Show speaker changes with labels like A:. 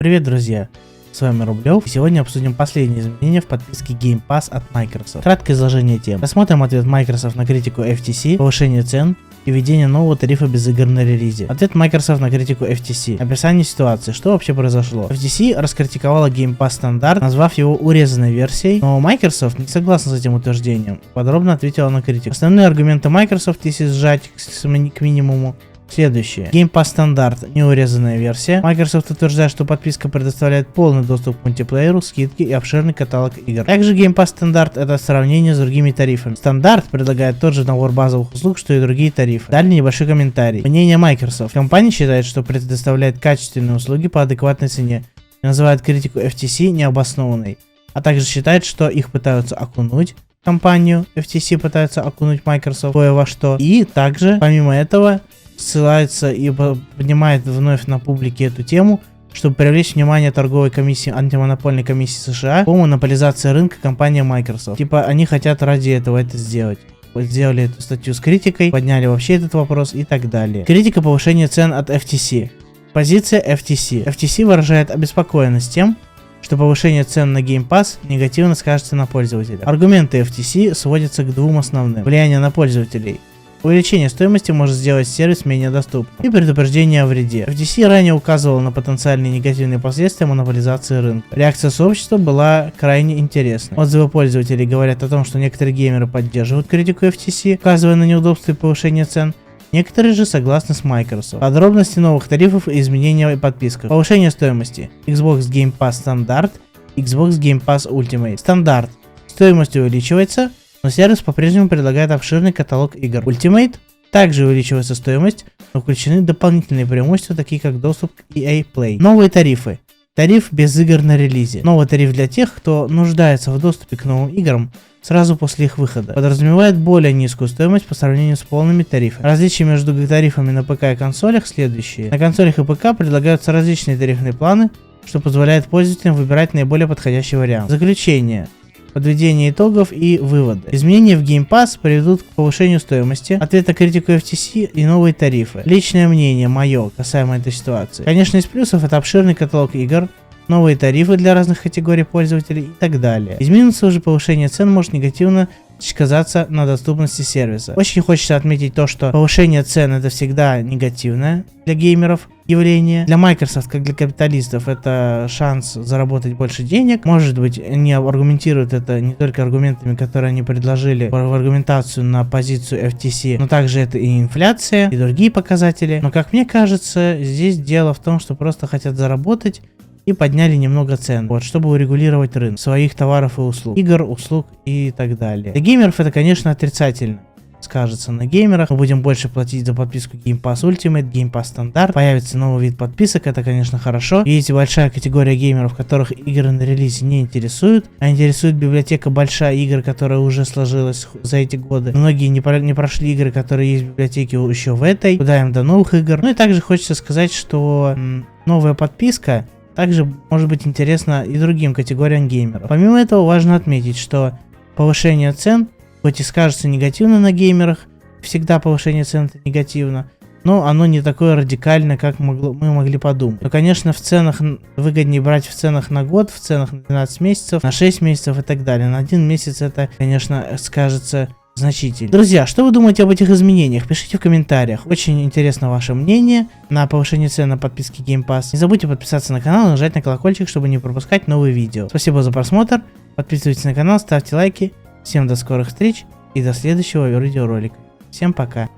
A: Привет, друзья! С вами Рублев, и сегодня обсудим последние изменения в подписке Game Pass от Microsoft. Краткое изложение тем. Рассмотрим ответ Microsoft на критику FTC, повышение цен и введение нового тарифа без игр на релизе. Ответ Microsoft на критику FTC. Описание ситуации. Что вообще произошло? FTC раскритиковала Game Pass стандарт, назвав его урезанной версией, но Microsoft не согласна с этим утверждением. Подробно ответила на критику. Основные аргументы Microsoft, если сжать к минимуму, следующее. Game Pass стандарт, неурезанная версия. Microsoft утверждает, что подписка предоставляет полный доступ к мультиплееру, скидки и обширный каталог игр. Также Game Pass стандарт — это сравнение с другими тарифами. Стандарт предлагает тот же набор базовых услуг, что и другие тарифы. Далее небольшой комментарий. Мнение Microsoft. Компания считает, что предоставляет качественные услуги по адекватной цене и называет критику FTC необоснованной. А также считает, что их пытаются окунуть. Компанию FTC пытаются окунуть Microsoft кое во что. И также, помимо этого, ссылается и поднимает вновь на публике эту тему, чтобы привлечь внимание торговой комиссии, антимонопольной комиссии США по монополизации рынка компании Microsoft. Типа они хотят ради этого это сделать. Сделали эту статью с критикой, подняли вообще этот вопрос и так далее. Критика повышения цен от FTC. Позиция FTC. FTC выражает обеспокоенность тем, что повышение цен на Game Pass негативно скажется на пользователях. Аргументы FTC сводятся к двум основным. Влияние на пользователей. Увеличение стоимости может сделать сервис менее доступным. И предупреждение о вреде. FTC ранее указывал на потенциальные негативные последствия монополизации рынка. Реакция сообщества была крайне интересной. Отзывы пользователей говорят о том, что некоторые геймеры поддерживают критику FTC, указывая на неудобства и повышение цен. Некоторые же согласны с Microsoft. Подробности новых тарифов и изменения в подписках. Повышение стоимости. Xbox Game Pass стандарт, Xbox Game Pass Ultimate. Стандарт. Стоимость увеличивается, но сервис по-прежнему предлагает обширный каталог игр. Ultimate также увеличивается стоимость, но включены дополнительные преимущества, такие как доступ к EA Play. Новые тарифы. Тариф без игр на релизе. Новый тариф для тех, кто нуждается в доступе к новым играм сразу после их выхода. Подразумевает более низкую стоимость по сравнению с полными тарифами. Различия между тарифами на ПК и консолях следующие. На консолях и ПК предлагаются различные тарифные планы, что позволяет пользователям выбирать наиболее подходящий вариант. Заключение. Подведение итогов и выводы. Изменения в Game Pass приведут к повышению стоимости, ответ на критику FTC и новые тарифы. Личное мнение мое касаемо этой ситуации. Конечно, из плюсов это обширный каталог игр, новые тарифы для разных категорий пользователей и так далее. Из минусов же повышение цен может негативно сказаться на доступности сервиса. Очень хочется отметить то, что повышение цен это всегда негативное для геймеров явление. Для Microsoft, как для капиталистов, это шанс заработать больше денег. Может быть, они аргументируют это не только аргументами, которые они предложили в аргументацию на позицию FTC, но также это и инфляция, и другие показатели. Но, как мне кажется, здесь дело в том, что просто хотят заработать и подняли немного цен, вот, чтобы урегулировать рынок своих товаров и услуг, игр, услуг и так далее. Для геймеров это, конечно, отрицательно скажется на геймерах. Мы будем больше платить за подписку Game Pass Ultimate, Game Pass стандарт. Появится новый вид подписок, это, конечно, хорошо. Есть большая категория геймеров, которых игры на релизе не интересуют, а интересует библиотека большая игр, которая уже сложилась за эти годы. Многие не прошли игры, которые есть в библиотеке еще в этой. Куда им до новых игр. Ну и также хочется сказать, что новая подписка также может быть интересна и другим категориям геймеров. Помимо этого, важно отметить, что повышение цен, хоть и скажется негативно на геймерах, всегда повышение цен это негативно, но оно не такое радикальное, как мы могли подумать. Но, конечно, в ценах выгоднее брать в ценах на год, в ценах на 12 месяцев, на 6 месяцев и так далее. На 1 месяц это, конечно, скажется значительно. Друзья, что вы думаете об этих изменениях? Пишите в комментариях. Очень интересно ваше мнение на повышение цен на подписки Game Pass. Не забудьте подписаться на канал и нажать на колокольчик, чтобы не пропускать новые видео. Спасибо за просмотр. Подписывайтесь на канал, ставьте лайки. Всем до скорых встреч и до следующего видеоролика. Всем пока.